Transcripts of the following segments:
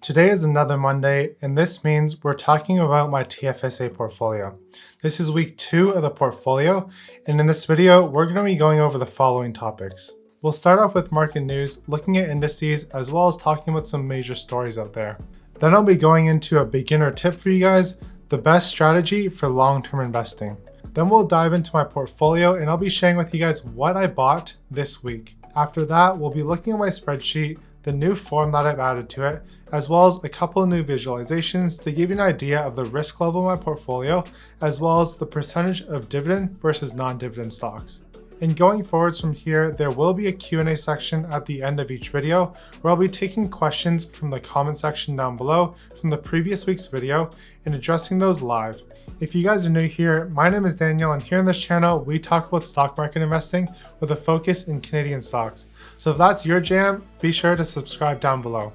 Today is another Monday, and this means we're talking about my TFSA portfolio. This is week 2 of the portfolio, and in this video, we're going to be going over the following topics. We'll start off with market news, looking at indices, as well as talking about some major stories out there. Then I'll be going into a beginner tip for you guys, the best strategy for long-term investing. Then we'll dive into my portfolio, and I'll be sharing with you guys what I bought this week. After that, we'll be looking at my spreadsheet, the new form that I've added to it, as well as a couple of new visualizations to give you an idea of the risk level of my portfolio, as well as the percentage of dividend versus non-dividend stocks. And going forwards from here, there will be a Q&A section at the end of each video where I'll be taking questions from the comment section down below from the previous week's video and addressing those live. If you guys are new here, my name is Daniel, and here on this channel, we talk about stock market investing with a focus in Canadian stocks. So if that's your jam, be sure to subscribe down below.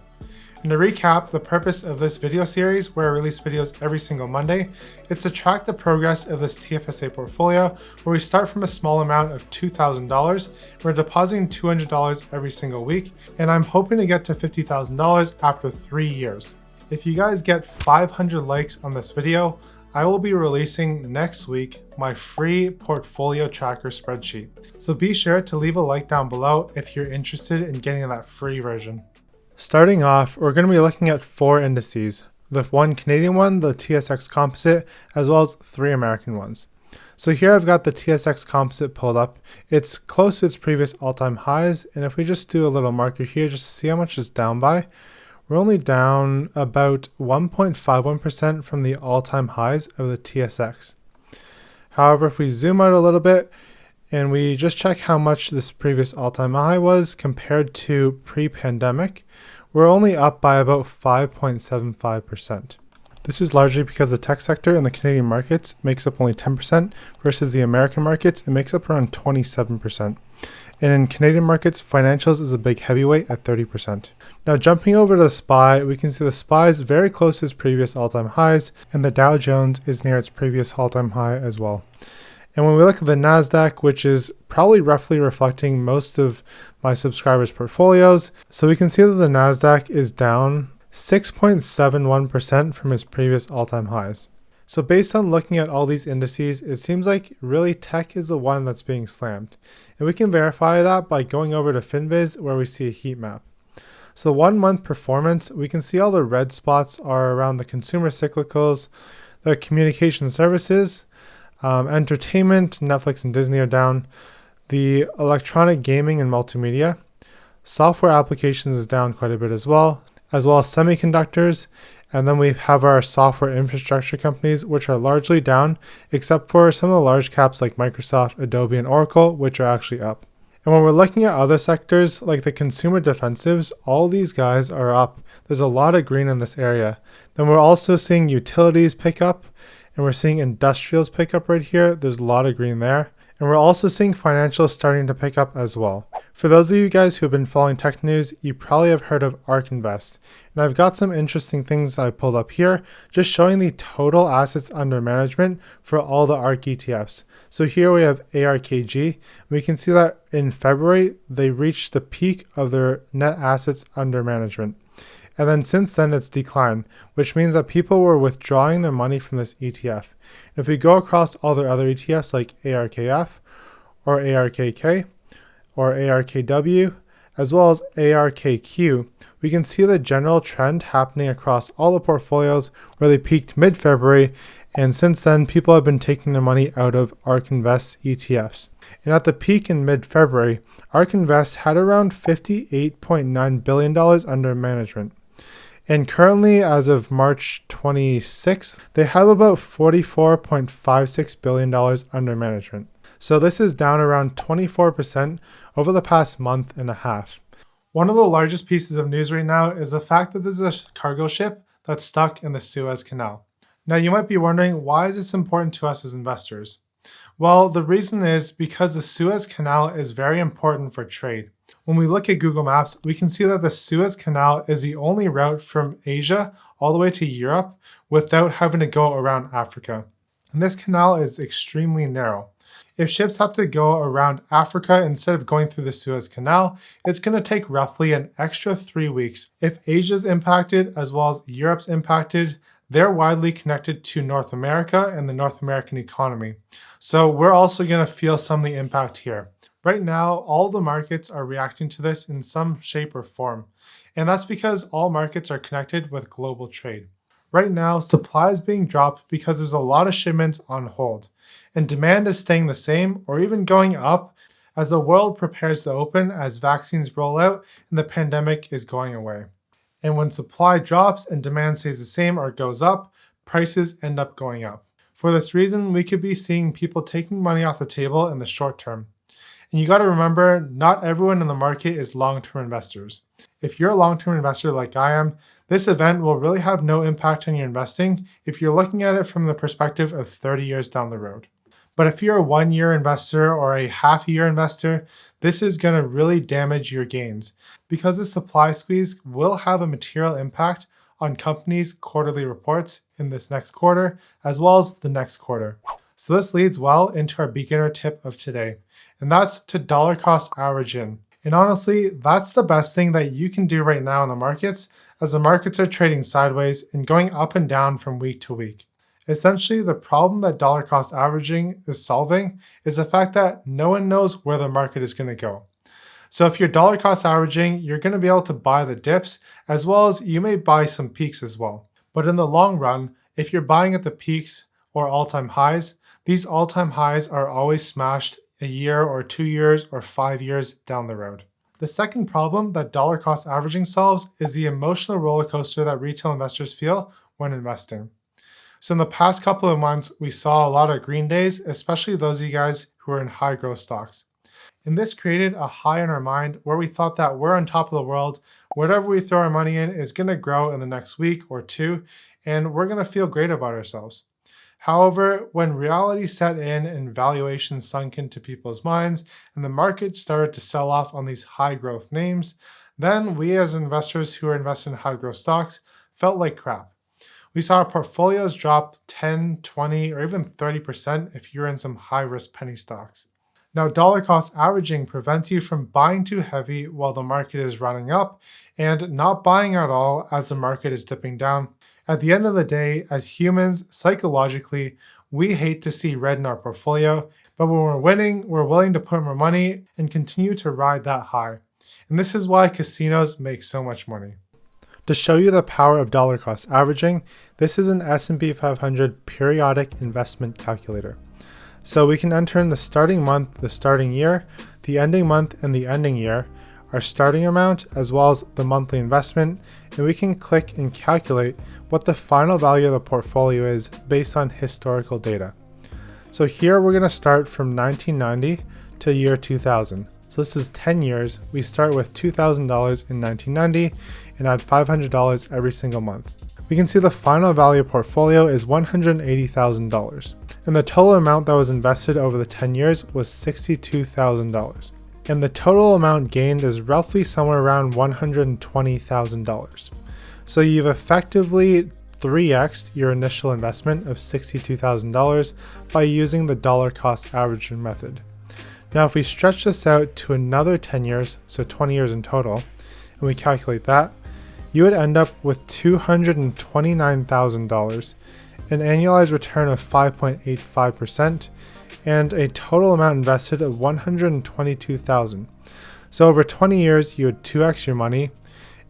And to recap, the purpose of this video series, where I release videos every single Monday, is to track the progress of this TFSA portfolio, where we start from a small amount of $2,000. We're depositing $200 every single week, and I'm hoping to get to $50,000 after 3 years. If you guys get 500 likes on this video, I will be releasing next week my free portfolio tracker spreadsheet. So be sure to leave a like down below if you're interested in getting that free version. Starting off, we're going to be looking at 4 indices. The one Canadian one, the TSX Composite, as well as 3 American ones. So here I've got the TSX Composite pulled up. It's close to its previous all-time highs, and if we just do a little marker here just to see how much it's down by, we're only down about 1.51% from the all-time highs of the TSX. However, if we zoom out a little bit and we just check how much this previous all-time high was compared to pre-pandemic, we're only up by about 5.75%. This is largely because the tech sector in the Canadian markets makes up only 10% versus the American markets, it makes up around 27%. And in Canadian markets, financials is a big heavyweight at 30%. Now jumping over to the SPY, we can see the SPY is very close to its previous all-time highs, and the Dow Jones is near its previous all-time high as well. And when we look at the NASDAQ, which is probably roughly reflecting most of my subscribers' portfolios, so we can see that the NASDAQ is down 6.71% from its previous all-time highs. So based on looking at all these indices, it seems like really tech is the one that's being slammed. And we can verify that by going over to FinViz, where we see a heat map. So 1 month performance, we can see all the red spots are around the consumer cyclicals, the communication services, entertainment, Netflix and Disney are down, the electronic gaming and multimedia, software applications is down quite a bit as well as semiconductors. And then we have our software infrastructure companies, which are largely down, except for some of the large caps like Microsoft, Adobe, and Oracle, which are actually up. And when we're looking at other sectors, like the consumer defensives, all these guys are up. There's a lot of green in this area. Then we're also seeing utilities pick up, and we're seeing industrials pick up right here. There's a lot of green there. And we're also seeing financials starting to pick up as well. For those of you guys who have been following tech news, you probably have heard of ARK Invest. And I've got some interesting things I pulled up here, just showing the total assets under management for all the ARK ETFs. So here we have ARKG. We can see that in February, they reached the peak of their net assets under management. And then since then, it's declined, which means that people were withdrawing their money from this ETF. And if we go across all their other ETFs like ARKF or ARKK or ARKW, as well as ARKQ, we can see the general trend happening across all the portfolios where they peaked mid-February, and since then, people have been taking their money out of ARK Invest ETFs. And at the peak in mid-February, ARK Invest had around $58.9 billion under management. And currently, as of March 26th, they have about $44.56 billion under management. So this is down around 24% over the past month and a half. One of the largest pieces of news right now is the fact that there's a cargo ship that's stuck in the Suez Canal. Now you might be wondering, why is this important to us as investors? Well, the reason is because the Suez Canal is very important for trade. When we look at Google Maps, we can see that the Suez Canal is the only route from Asia all the way to Europe without having to go around Africa. And this canal is extremely narrow. If ships have to go around Africa instead of going through the Suez Canal, it's going to take roughly an extra 3 weeks. If Asia's impacted as well as Europe's impacted, they're widely connected to North America and the North American economy. So we're also going to feel some of the impact here. Right now, all the markets are reacting to this in some shape or form. And that's because all markets are connected with global trade. Right now, supply is being dropped because there's a lot of shipments on hold, and demand is staying the same or even going up as the world prepares to open as vaccines roll out and the pandemic is going away. And when supply drops and demand stays the same or goes up, prices end up going up. For this reason, we could be seeing people taking money off the table in the short term. And you got to remember, not everyone in the market is long-term investors. If you're a long-term investor like I am, this event will really have no impact on your investing if you're looking at it from the perspective of 30 years down the road. But if you're a 1-year investor or a half-year investor, this is going to really damage your gains because the supply squeeze will have a material impact on companies' quarterly reports in this next quarter as well as the next quarter. So this leads well into our beginner tip of today, and that's to dollar cost average in. And honestly, that's the best thing that you can do right now in the markets as the markets are trading sideways and going up and down from week to week. Essentially, the problem that dollar cost averaging is solving is the fact that no one knows where the market is going to go. So if you're dollar cost averaging, you're going to be able to buy the dips as well as you may buy some peaks as well. But in the long run, if you're buying at the peaks or all-time highs, these all-time highs are always smashed a year or 2 years or 5 years down the road. The second problem that dollar cost averaging solves is the emotional roller coaster that retail investors feel when investing. So in the past couple of months, we saw a lot of green days, especially those of you guys who are in high growth stocks. And this created a high in our mind where we thought that we're on top of the world. Whatever we throw our money in is going to grow in the next week or two, and we're going to feel great about ourselves. However, when reality set in and valuation sunk into people's minds and the market started to sell off on these high growth names, then we as investors who are invested in high growth stocks felt like crap. We saw our portfolios drop 10, 20, or even 30% if you're in some high risk penny stocks. Now, dollar cost averaging prevents you from buying too heavy while the market is running up and not buying at all as the market is dipping down. At the end of the day, as humans, psychologically, we hate to see red in our portfolio, but when we're winning, we're willing to put more money and continue to ride that high. And this is why casinos make so much money. To show you the power of dollar cost averaging, this is an S&P 500 periodic investment calculator. So we can enter in the starting month, the starting year, the ending month, and the ending year, our starting amount, as well as the monthly investment, and we can click and calculate what the final value of the portfolio is based on historical data. So here we're going to start from 1990 to year 2000. So this is 10 years. We start with $2,000 in 1990 and add $500 every single month. We can see the final value portfolio is $180,000, and the total amount that was invested over the 10 years was $62,000. And the total amount gained is roughly somewhere around $120,000. So you've effectively 3x'd your initial investment of $62,000 by using the dollar cost averaging method. Now, if we stretch this out to another 10 years, so 20 years in total, and we calculate that, you would end up with $229,000, an annualized return of 5.85%, and a total amount invested of $122,000. So over 20 years, you would 2x your money.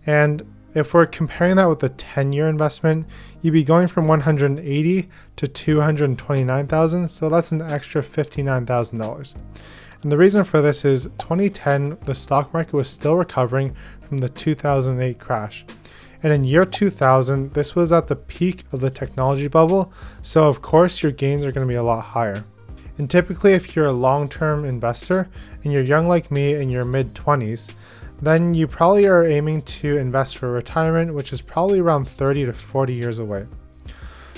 And if we're comparing that with a 10-year investment, you'd be going from $180,000 to $229,000. So that's an extra $59,000. And the reason for this is 2010, the stock market was still recovering from the 2008 crash. And in year 2000, this was at the peak of the technology bubble. So of course, your gains are going to be a lot higher. And typically, if you're a long-term investor and you're young like me in your mid-20s, then you probably are aiming to invest for retirement, which is probably around 30 to 40 years away.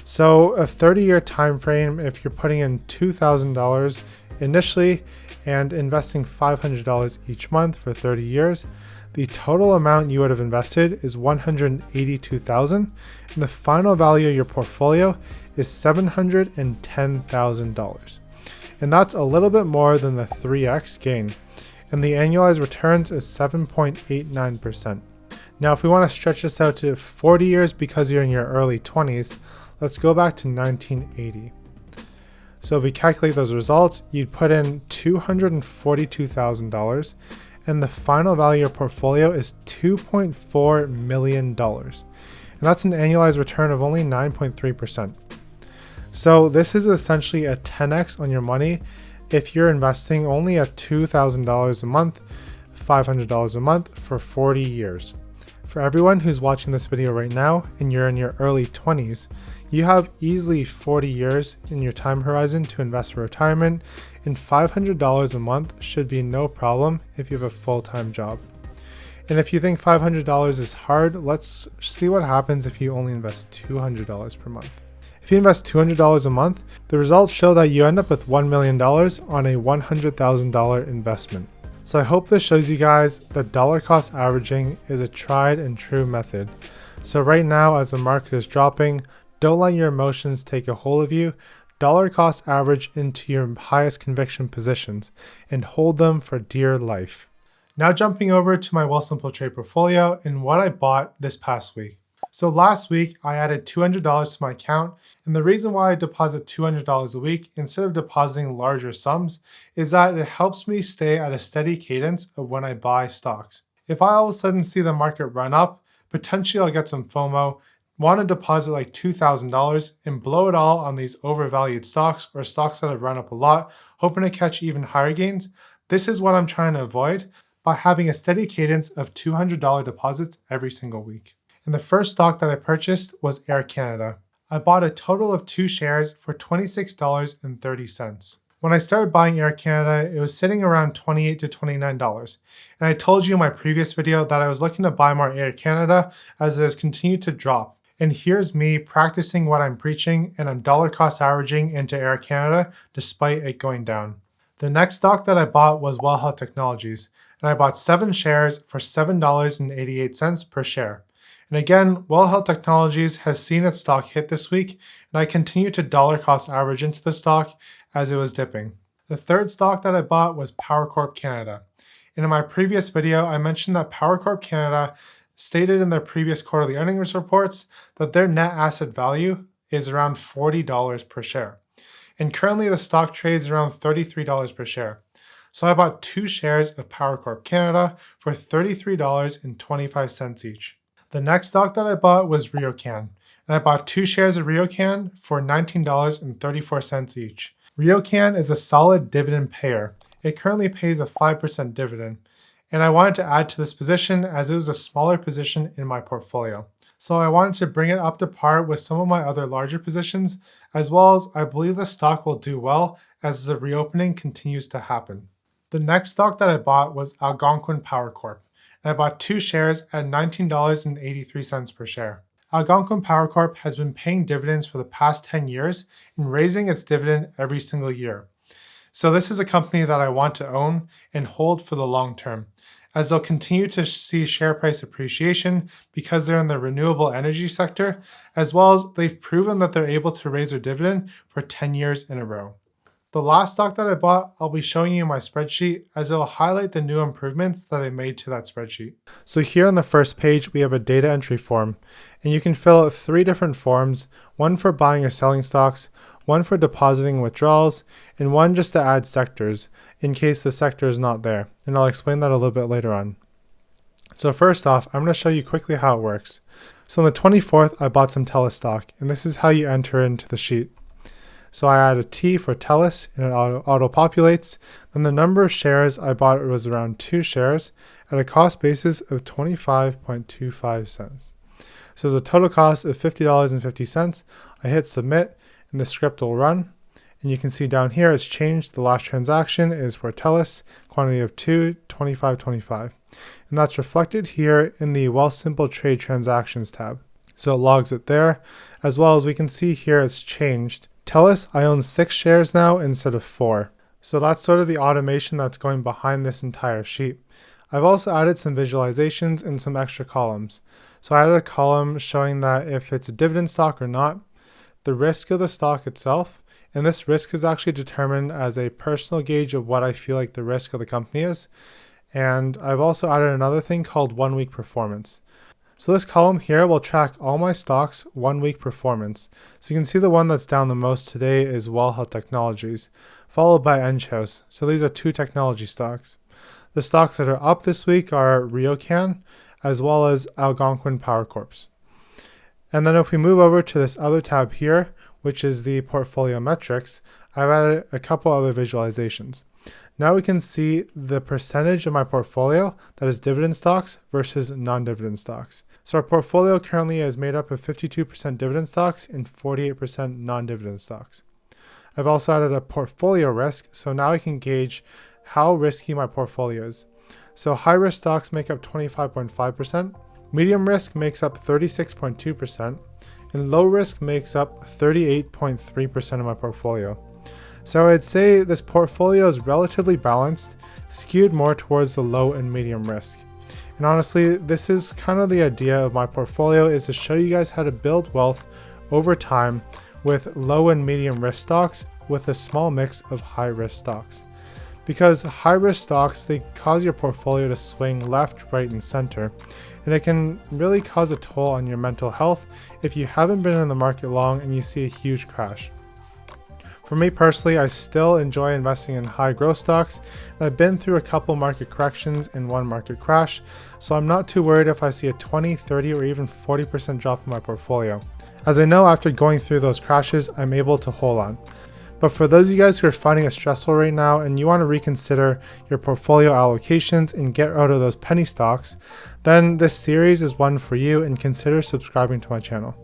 So a 30-year time frame, if you're putting in $2,000 initially and investing $500 each month for 30 years, the total amount you would have invested is $182,000, and the final value of your portfolio is $710,000. and that's a little bit more than the 3x gain. And the annualized returns is 7.89%. Now, if we want to stretch this out to 40 years because you're in your early 20s, let's go back to 1980. So if we calculate those results, you'd put in $242,000, and the final value of your portfolio is $2.4 million. And that's an annualized return of only 9.3%. So this is essentially a 10x on your money if you're investing only at $2,000 a month, $500 a month for 40 years. For everyone who's watching this video right now and you're in your early 20s, you have easily 40 years in your time horizon to invest for retirement, and $500 a month should be no problem if you have a full-time job. And if you think $500 is hard, let's see what happens if you only invest $200 per month. If you invest $200 a month, the results show that you end up with $1 million on a $100,000 investment. So I hope this shows you guys that dollar cost averaging is a tried and true method. So right now, as the market is dropping, don't let your emotions take a hold of you. Dollar cost average into your highest conviction positions and hold them for dear life. Now jumping over to my Wealthsimple trade portfolio and what I bought this past week. So last week, I added $200 to my account, and the reason why I deposit $200 a week instead of depositing larger sums is that it helps me stay at a steady cadence of when I buy stocks. If I all of a sudden see the market run up, potentially I'll get some FOMO, want to deposit like $2,000 and blow it all on these overvalued stocks or stocks that have run up a lot, hoping to catch even higher gains. This is what I'm trying to avoid by having a steady cadence of $200 deposits every single week. And the first stock that I purchased was Air Canada. I bought a total of 2 shares for $26.30. When I started buying Air Canada, it was sitting around $28 to $29. And I told you in my previous video that I was looking to buy more Air Canada as it has continued to drop. And here's me practicing what I'm preaching, and I'm dollar cost averaging into Air Canada despite it going down. The next stock that I bought was Well Health Technologies, and I bought 7 shares for $7.88 per share. And again, Well Health Technologies has seen its stock hit this week, and I continue to dollar cost average into the stock as it was dipping. The third stock that I bought was Power Corp Canada. And in my previous video, I mentioned that Power Corp Canada stated in their previous quarterly earnings reports that their net asset value is around $40 per share. And currently the stock trades around $33 per share. So I bought 2 shares of Power Corp Canada for $33.25 each. The next stock that I bought was RioCan, and I bought 2 shares of RioCan for $19.34 each. RioCan is a solid dividend payer. It currently pays a 5% dividend, and I wanted to add to this position as it was a smaller position in my portfolio. So I wanted to bring it up to par with some of my other larger positions, as well as I believe the stock will do well as the reopening continues to happen. The next stock that I bought was Algonquin Power Corp. I bought 2 shares at $19.83 per share. Algonquin Power Corp has been paying dividends for the past 10 years and raising its dividend every single year. So this is a company that I want to own and hold for the long term, as they'll continue to see share price appreciation because they're in the renewable energy sector, as well as they've proven that they're able to raise their dividend for 10 years in a row. The last stock that I bought, I'll be showing you in my spreadsheet as it'll highlight the new improvements that I made to that spreadsheet. So here on the first page, we have a data entry form, and you can fill out 3 different forms, one for buying or selling stocks, one for depositing withdrawals, and one just to add sectors in case the sector is not there. And I'll explain that a little bit later on. So first off, I'm going to show you quickly how it works. So on the 24th, I bought some TELUS stock, and this is how you enter into the sheet. So I add a T for TELUS and it auto-populates. Then the number of shares I bought was around 2 shares at a cost basis of 25.25 cents. So there's a total cost of $50.50. I hit submit and the script will run. And you can see down here it's changed. The last transaction is for TELUS, quantity of 2, 25.25. And that's reflected here in the Wealthsimple Trade Transactions tab. So it logs it there, as well as we can see here it's changed. TELUS, I own 6 shares now instead of 4. So that's sort of the automation that's going behind this entire sheet. I've also added some visualizations and some extra columns. So I added a column showing that if it's a dividend stock or not, the risk of the stock itself, And this risk is actually determined as a personal gauge of what I feel like the risk of the company is. And I've also added another thing called 1 week performance. So this column here will track all my stocks 1 week performance. So you can see the one that's down the most today is Well Health Technologies, followed by Enghouse. So these are 2 technology stocks. The stocks that are up this week are Ryokan, as well as Algonquin Power Corps. And then if we move over to this other tab here, which is the portfolio metrics, I've added a couple other visualizations. Now we can see the percentage of my portfolio that is dividend stocks versus non-dividend stocks. So our portfolio currently is made up of 52% dividend stocks and 48% non-dividend stocks. I've also added a portfolio risk, so now I can gauge how risky my portfolio is. So high risk stocks make up 25.5%, medium risk makes up 36.2%, and low risk makes up 38.3% of my portfolio. So I'd say this portfolio is relatively balanced, skewed more towards the low and medium risk. And honestly, this is kind of the idea of my portfolio, is to show you guys how to build wealth over time with low and medium risk stocks with a small mix of high risk stocks. Because high risk stocks, they cause your portfolio to swing left, right, and center. And it can really cause a toll on your mental health if you haven't been in the market long and you see a huge crash. For me personally, I still enjoy investing in high growth stocks, and I've been through a couple market corrections and 1 market crash, so I'm not too worried if I see a 20, 30, or even 40% drop in my portfolio, as I know after going through those crashes, I'm able to hold on. But for those of you guys who are finding it stressful right now and you want to reconsider your portfolio allocations and get out of those penny stocks, then this series is one for you, and consider subscribing to my channel.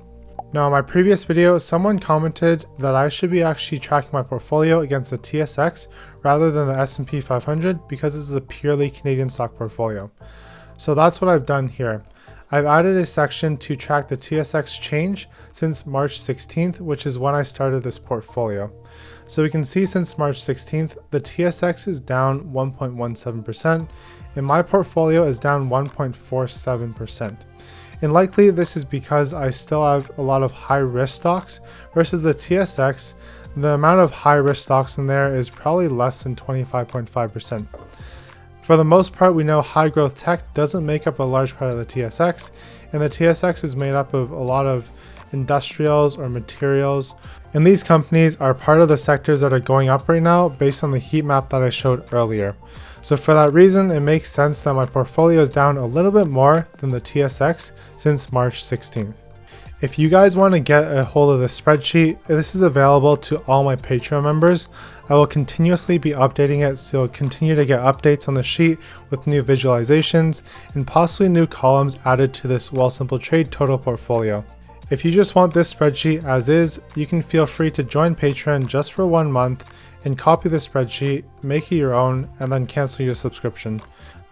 Now, in my previous video, someone commented that I should be actually tracking my portfolio against the TSX rather than the S&P 500 because this is a purely Canadian stock portfolio. So that's what I've done here. I've added a section to track the TSX change since March 16th, which is when I started this portfolio. So we can see since March 16th, the TSX is down 1.17%, and my portfolio is down 1.47%. And likely this is because I still have a lot of high risk stocks versus the TSX. The amount of high risk stocks in there is probably less than 25.5%. For the most part, we know high growth tech doesn't make up a large part of the TSX, and the TSX is made up of a lot of industrials or materials. And these companies are part of the sectors that are going up right now based on the heat map that I showed earlier. So for that reason, it makes sense that my portfolio is down a little bit more than the TSX since March 16th. If you guys want to get a hold of the spreadsheet, this is available to all my Patreon members. I will continuously be updating it, so you'll continue to get updates on the sheet with new visualizations and possibly new columns added to this Wealthsimple Trade total portfolio. If you just want this spreadsheet as is, you can feel free to join Patreon just for 1 month and copy the spreadsheet, make it your own, and then cancel your subscription.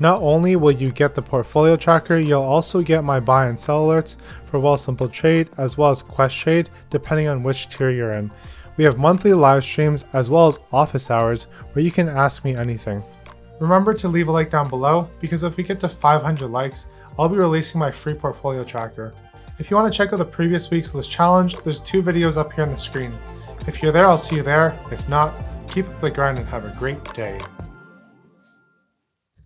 Not only will you get the portfolio tracker, you'll also get my buy and sell alerts for Wealthsimple Trade as well as Quest Trade, depending on which tier you're in. We have monthly live streams as well as office hours where you can ask me anything. Remember to leave a like down below, because if we get to 500 likes, I'll be releasing my free portfolio tracker. If you want to check out the previous week's list challenge, there's 2 videos up here on the screen. If you're there, I'll see you there. If not, keep up the grind and have a great day.